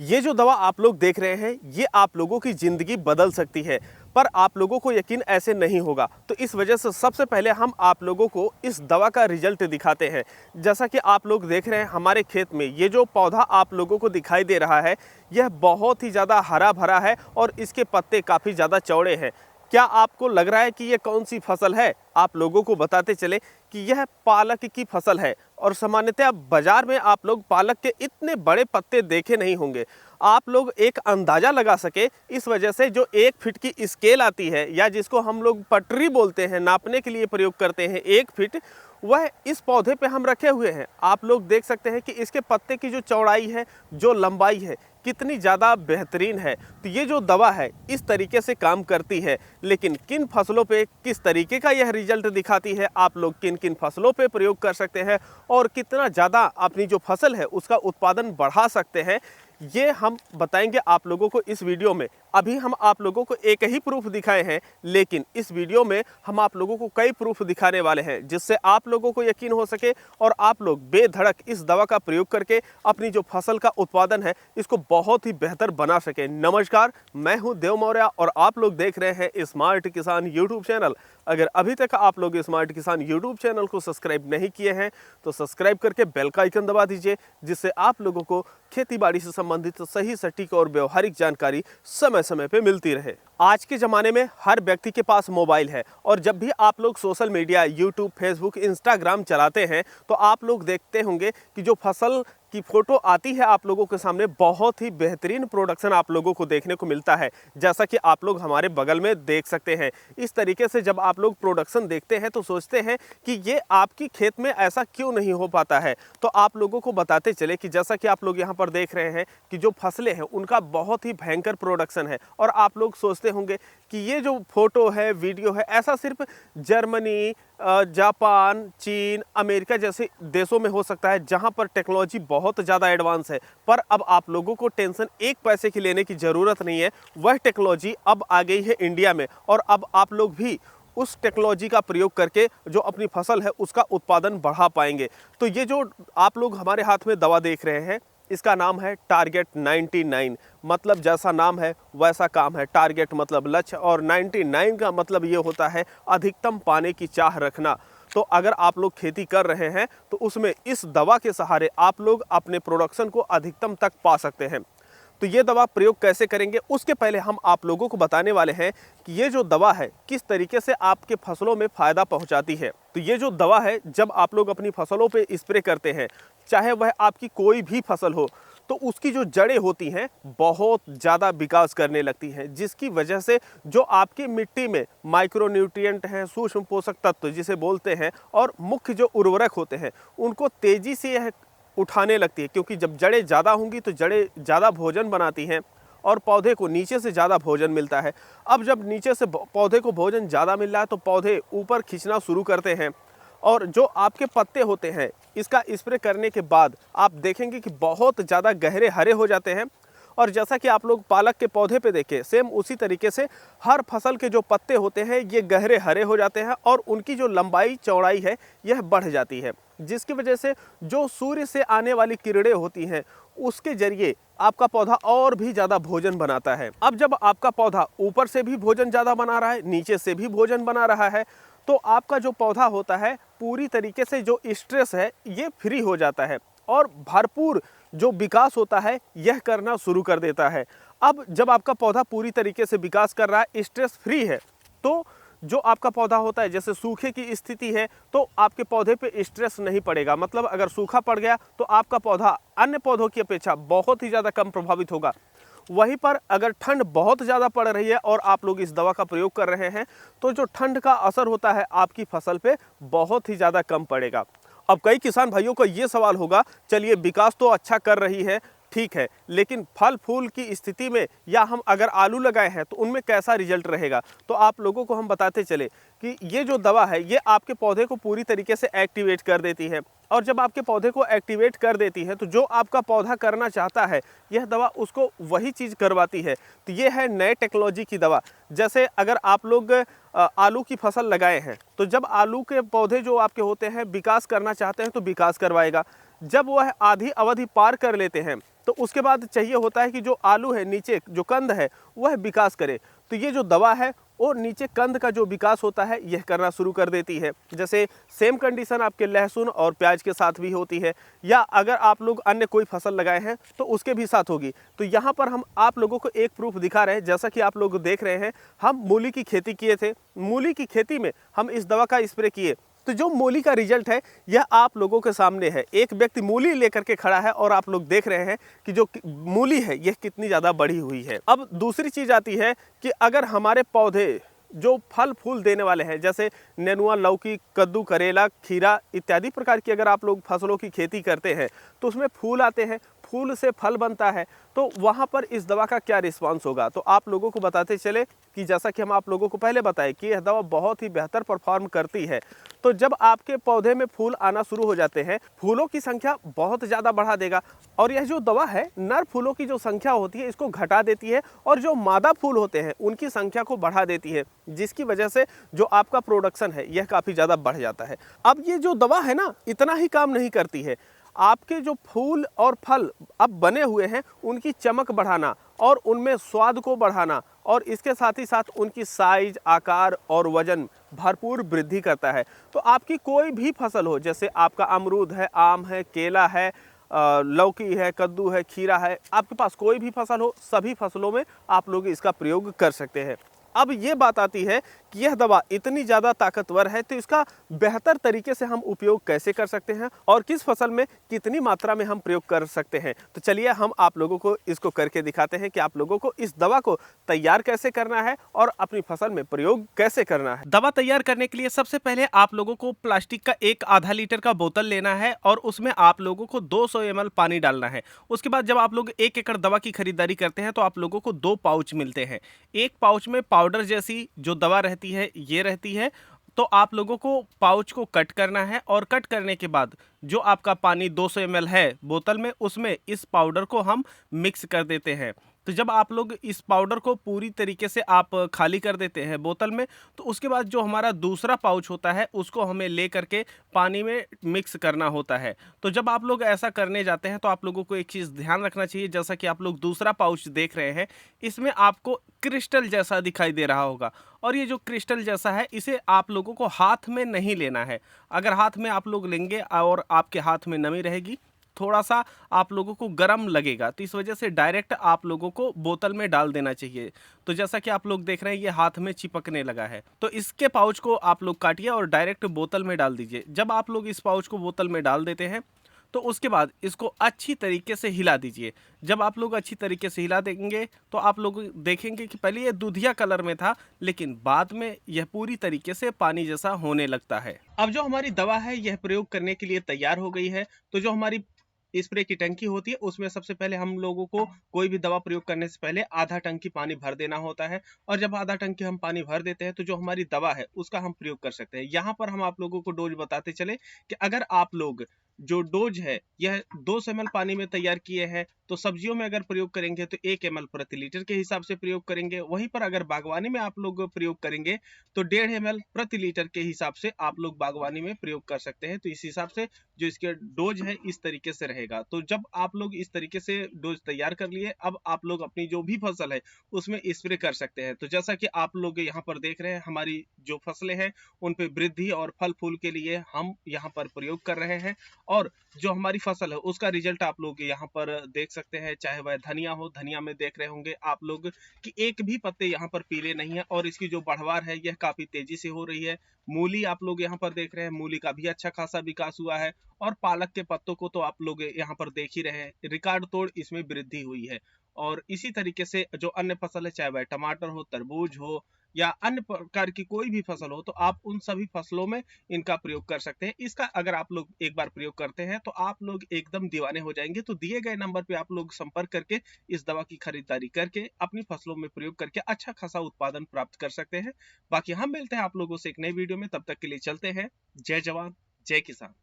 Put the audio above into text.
ये जो दवा आप लोग देख रहे हैं, ये आप लोगों की ज़िंदगी बदल सकती है, पर आप लोगों को यकीन ऐसे नहीं होगा। तो इस वजह से सबसे पहले हम आप लोगों को इस दवा का रिजल्ट दिखाते हैं। जैसा कि आप लोग देख रहे हैं हमारे खेत में, ये जो पौधा आप लोगों को दिखाई दे रहा है, यह बहुत ही ज़्यादा हरा भरा है और इसके पत्ते काफ़ी ज़्यादा चौड़े हैं। क्या आपको लग रहा है कि ये कौन सी फसल है? आप लोगों को बताते चले कि यह पालक की फसल है और सामान्यतः बाजार में आप लोग पालक के इतने बड़े पत्ते देखे नहीं होंगे। आप लोग एक अंदाज़ा लगा सके इस वजह से जो 1 फीट की स्केल आती है या जिसको हम लोग पटरी बोलते हैं, नापने के लिए प्रयोग करते हैं 1 फीट, वह इस पौधे पे हम रखे हुए हैं। आप लोग देख सकते हैं कि इसके पत्ते की जो चौड़ाई है, जो लंबाई है, कितनी ज़्यादा बेहतरीन है। तो ये जो दवा है इस तरीके से काम करती है, लेकिन किन फसलों पे किस तरीके का यह रिजल्ट दिखाती है, आप लोग किन किन फसलों पे प्रयोग कर सकते हैं और कितना ज़्यादा अपनी जो फसल है उसका उत्पादन बढ़ा सकते हैं, ये हम बताएंगे आप लोगों को इस वीडियो में। अभी हम आप लोगों को एक ही प्रूफ दिखाए हैं, लेकिन इस वीडियो में हम आप लोगों को कई प्रूफ दिखाने वाले हैं, जिससे आप लोगों को यकीन हो सके और आप लोग बेधड़क इस दवा का प्रयोग करके अपनी जो फसल का उत्पादन है इसको बहुत ही बेहतर बना सके। नमस्कार, मैं हूं देव मौर्य और आप लोग देख रहे हैं स्मार्ट किसान यूट्यूब चैनल। अगर अभी तक आप लोग स्मार्ट किसान यूट्यूब चैनल को सब्सक्राइब नहीं किए हैं तो सब्सक्राइब करके बेल का आइकन दबा दीजिए, जिससे आप लोगों को खेती बाड़ी से संबंधित सही, सटीक और व्यवहारिक जानकारी समय समय पे मिलती रहे। आज के ज़माने में हर व्यक्ति के पास मोबाइल है और जब भी आप लोग social media, YouTube, Facebook, Instagram चलाते हैं तो आप लोग देखते होंगे कि जो फसल की फ़ोटो आती है आप लोगों के सामने, बहुत ही बेहतरीन प्रोडक्शन आप लोगों को देखने को मिलता है, जैसा कि आप लोग हमारे बगल में देख सकते हैं। इस तरीके से जब आप लोग प्रोडक्शन देखते हैं तो सोचते हैं कि ये आपकी खेत में ऐसा क्यों नहीं हो पाता है। तो आप लोगों को बताते चले कि जैसा कि आप लोग यहाँ पर देख रहे हैं कि जो फसलें हैं उनका बहुत ही भयंकर प्रोडक्शन है और आप लोग सोचते होंगे कि ये जो फोटो है, वीडियो है, ऐसा सिर्फ जर्मनी, जापान, चीन, अमेरिका जैसे देशों में हो सकता है जहां पर टेक्नोलॉजी बहुत ज़्यादा एडवांस है। पर अब आप लोगों को टेंशन एक पैसे की लेने की ज़रूरत नहीं है, वह टेक्नोलॉजी अब आ गई है इंडिया में और अब आप लोग भी उस टेक्नोलॉजी का प्रयोग करके जो अपनी फसल है उसका उत्पादन बढ़ा पाएंगे। तो ये जो आप लोग हमारे हाथ में दवा देख रहे हैं, इसका नाम है टारगेट 99। मतलब जैसा नाम है वैसा काम है। टारगेट मतलब लक्ष्य और 99 का मतलब ये होता है अधिकतम पाने की चाह रखना। तो अगर आप लोग खेती कर रहे हैं तो उसमें इस दवा के सहारे आप लोग अपने प्रोडक्शन को अधिकतम तक पा सकते हैं। तो ये दवा प्रयोग कैसे करेंगे उसके पहले हम आप लोगों को बताने वाले हैं कि ये जो दवा है किस तरीके से आपके फसलों में फ़ायदा पहुंचाती है। तो ये जो दवा है जब आप लोग अपनी फसलों पे स्प्रे करते हैं, चाहे वह आपकी कोई भी फसल हो, तो उसकी जो जड़ें होती हैं बहुत ज़्यादा विकास करने लगती हैं, जिसकी वजह से जो आपकी मिट्टी में माइक्रोन्यूट्रिएंट हैं, सूक्ष्म पोषक तत्व जिसे बोलते हैं, और मुख्य जो उर्वरक होते हैं उनको तेज़ी से यह उठाने लगती है, क्योंकि जब जड़ें ज़्यादा होंगी तो जड़ें ज़्यादा भोजन बनाती हैं और पौधे को नीचे से ज़्यादा भोजन मिलता है। अब जब नीचे से पौधे को भोजन ज़्यादा मिल रहा है तो पौधे ऊपर खींचना शुरू करते हैं और जो आपके पत्ते होते हैं इसका स्प्रे करने के बाद आप देखेंगे कि बहुत ज़्यादा गहरे हरे हो जाते हैं। और जैसा कि आप लोग पालक के पौधे पे देखें, सेम उसी तरीके से हर फसल के जो पत्ते होते हैं ये गहरे हरे हो जाते हैं और उनकी जो लंबाई चौड़ाई है यह बढ़ जाती है, जिसकी वजह से जो सूर्य से आने वाली किरणें होती हैं उसके जरिए आपका पौधा और भी ज़्यादा भोजन बनाता है। अब जब आपका पौधा ऊपर से भी भोजन ज़्यादा बना रहा है, नीचे से भी भोजन बना रहा है, तो आपका जो पौधा होता है पूरी तरीके से जो स्ट्रेस है ये फ्री हो जाता है और भरपूर जो विकास होता है यह करना शुरू कर देता है। अब जब आपका पौधा पूरी तरीके से विकास कर रहा है, स्ट्रेस फ्री है, तो जो आपका पौधा होता है, जैसे सूखे की स्थिति है तो आपके पौधे पे स्ट्रेस नहीं पड़ेगा। मतलब अगर सूखा पड़ गया तो आपका पौधा अन्य पौधों की अपेक्षा बहुत ही ज़्यादा कम प्रभावित होगा। वहीं पर अगर ठंड बहुत ज़्यादा पड़ रही है और आप लोग इस दवा का प्रयोग कर रहे हैं तो जो ठंड का असर होता है आपकी फसल पे बहुत ही ज़्यादा कम पड़ेगा। अब कई किसान भाइयों का ये सवाल होगा, चलिए विकास तो अच्छा कर रही है, ठीक है, लेकिन फल फूल की स्थिति में या हम अगर आलू लगाए हैं तो उनमें कैसा रिजल्ट रहेगा। तो आप लोगों को हम बताते चले कि ये जो दवा है ये आपके पौधे को पूरी तरीके से एक्टिवेट कर देती है और जब आपके पौधे को एक्टिवेट कर देती है तो जो आपका पौधा करना चाहता है यह दवा उसको वही चीज़ करवाती है। तो ये है नए टेक्नोलॉजी की दवा। जैसे अगर आप लोग आलू की फसल लगाए हैं तो जब आलू के पौधे जो आपके होते हैं विकास करना चाहते हैं तो विकास करवाएगा। जब वह आधी अवधि पार कर लेते हैं तो उसके बाद चाहिए होता है कि जो आलू है नीचे जो कंद है वह विकास करे। तो ये जो दवा है और नीचे कंद का जो विकास होता है यह करना शुरू कर देती है। जैसे सेम कंडीशन आपके लहसुन और प्याज के साथ भी होती है, या अगर आप लोग अन्य कोई फसल लगाए हैं तो उसके भी साथ होगी। तो यहाँ पर हम आप लोगों को एक प्रूफ दिखा रहे हैं। जैसा कि आप लोग देख रहे हैं, हम मूली की खेती किए थे, मूली की खेती में हम इस दवा का स्प्रे किए, तो जो मूली का रिजल्ट है यह आप लोगों के सामने है। एक व्यक्ति मूली लेकर के खड़ा है और आप लोग देख रहे हैं कि जो मूली है यह कितनी ज़्यादा बढ़ी हुई है। अब दूसरी चीज़ आती है कि अगर हमारे पौधे जो फल फूल देने वाले हैं, जैसे नेनुआ, लौकी, कद्दू, करेला, खीरा इत्यादि प्रकार की अगर आप लोग फसलों की खेती करते हैं तो उसमें फूल आते हैं, फूल से फल बनता है, तो वहाँ पर इस दवा का क्या रिस्पांस होगा। तो आप लोगों को बताते चले कि जैसा कि हम आप लोगों को पहले बताएं कि यह दवा बहुत ही बेहतर परफॉर्म करती है। तो जब आपके पौधे में फूल आना शुरू हो जाते हैं, फूलों की संख्या बहुत ज़्यादा बढ़ा देगा, और यह जो दवा है नर फूलों की जो संख्या होती है इसको घटा देती है, और जो मादा फूल होते हैं उनकी संख्या को बढ़ा देती है, जिसकी वजह से जो आपका प्रोडक्शन है यह काफ़ी ज़्यादा बढ़ जाता है। अब ये जो दवा है ना, इतना ही काम नहीं करती है, आपके जो फूल और फल अब बने हुए हैं उनकी चमक बढ़ाना और उनमें स्वाद को बढ़ाना, और इसके साथ ही साथ उनकी साइज, आकार और वजन भरपूर वृद्धि करता है। तो आपकी कोई भी फसल हो, जैसे आपका अमरूद है, आम है, केला है, लौकी है, कद्दू है, खीरा है, आपके पास कोई भी फसल हो, सभी फसलों में आप लोग इसका प्रयोग कर सकते हैं। अब ये बात आती है कि यह दवा इतनी ज़्यादा ताकतवर है, तो इसका बेहतर तरीके से हम उपयोग कैसे कर सकते हैं और किस फसल में कितनी मात्रा में हम प्रयोग कर सकते हैं। तो चलिए हम आप लोगों को इसको करके दिखाते हैं कि आप लोगों को इस दवा को तैयार कैसे करना है और अपनी फसल में प्रयोग कैसे करना है। दवा तैयार करने के लिए सबसे पहले आप लोगों को प्लास्टिक का एक आधा लीटर का बोतल लेना है और उसमें आप लोगों को 200 ml पानी डालना है। उसके बाद जब आप लोग 1 एकड़ दवा की खरीदारी करते हैं तो आप लोगों को 2 पाउच मिलते हैं। एक पाउच में पाउडर जैसी जो दवा रहती है ये रहती है। तो आप लोगों को पाउच को कट करना है, और कट करने के बाद जो आपका पानी 200 ml है बोतल में, उसमें इस पाउडर को हम मिक्स कर देते हैं। तो जब आप लोग इस पाउडर को पूरी तरीके से आप खाली कर देते हैं बोतल में, तो उसके बाद जो हमारा दूसरा पाउच होता है उसको हमें ले करके पानी में मिक्स करना होता है। तो जब आप लोग ऐसा करने जाते हैं तो आप लोगों को एक चीज़ ध्यान रखना चाहिए, जैसा कि आप लोग दूसरा पाउच देख रहे हैं, इसमें आपको क्रिस्टल जैसा दिखाई दे रहा होगा, और ये जो क्रिस्टल जैसा है इसे आप लोगों को हाथ में नहीं लेना है। अगर हाथ में आप लोग लेंगे और आपके हाथ में नमी रहेगी, थोड़ा सा आप लोगों को गर्म लगेगा, तो इस वजह से डायरेक्ट आप लोगों को बोतल में डाल देना चाहिए। तो जैसा कि आप लोग देख रहे हैं ये हाथ में चिपकने लगा है, तो इसके पाउच को आप लोग काटिए और डायरेक्ट बोतल में डाल दीजिए। जब आप लोग इस पाउच को बोतल में डाल देते हैं तो उसके बाद इसको अच्छी तरीके से हिला दीजिए। जब आप लोग अच्छी तरीके से हिला देंगे तो आप लोग देखेंगे कि पहले ये दूधिया कलर में था, लेकिन बाद में यह पूरी तरीके से पानी जैसा होने लगता है। अब जो हमारी दवा है यह प्रयोग करने के लिए तैयार हो गई है। तो जो हमारी स्प्रे की टंकी होती है उसमें सबसे पहले हम लोगों को कोई भी दवा प्रयोग करने से पहले आधा टंकी पानी भर देना होता है, और जब आधा टंकी हम पानी भर देते हैं तो जो हमारी दवा है उसका हम प्रयोग कर सकते हैं। यहाँ पर हम आप लोगों को डोज बताते चले कि अगर आप लोग जो डोज है यह 200 ml पानी में तैयार किए हैं, तो सब्जियों में अगर प्रयोग करेंगे तो 1 ml प्रति लीटर के हिसाब से प्रयोग करेंगे। वहीं पर अगर बागवानी में आप लोग प्रयोग करेंगे तो 1.5 ml प्रति लीटर के हिसाब से आप लोग बागवानी में प्रयोग कर सकते हैं। तो इस हिसाब से जो इसके डोज है इस तरीके से रहेगा। तो जब आप लोग इस तरीके से डोज तैयार कर लिए, अब आप लोग अपनी जो भी फसल है उसमें स्प्रे कर सकते हैं। तो जैसा कि आप लोग यहाँ पर देख रहे हैं, हमारी जो फसलें हैं उन पे वृद्धि और फल फूल के लिए हम यहाँ पर प्रयोग कर रहे हैं, और जो हमारी फसल है उसका रिजल्ट आप लोग यहाँ पर देख सकते हैं। चाहे वह धनिया हो, धनिया में देख रहे होंगे आप लोग कि एक भी पत्ते यहाँ पर पीले नहीं है, और इसकी जो बढ़वार है यह काफी तेजी से हो रही है। मूली आप लोग यहाँ पर देख रहे हैं, मूली का भी अच्छा खासा विकास हुआ है, और पालक के पत्तों को तो आप लोग यहाँ पर देख ही रहे हैं, रिकॉर्ड तोड़ इसमें वृद्धि हुई है। और इसी तरीके से जो अन्य फसल है, चाहे वह टमाटर हो, तरबूज हो, या अन्य प्रकार की कोई भी फसल हो, तो आप उन सभी फसलों में इनका प्रयोग कर सकते हैं। इसका अगर आप लोग एक बार प्रयोग करते हैं तो आप लोग एकदम दीवाने हो जाएंगे। तो दिए गए नंबर पे आप लोग संपर्क करके इस दवा की खरीदारी करके अपनी फसलों में प्रयोग करके अच्छा खासा उत्पादन प्राप्त कर सकते हैं। बाकी हम मिलते हैं आप लोगों से एक नई वीडियो में, तब तक के लिए चलते हैं। जय जवान, जय किसान।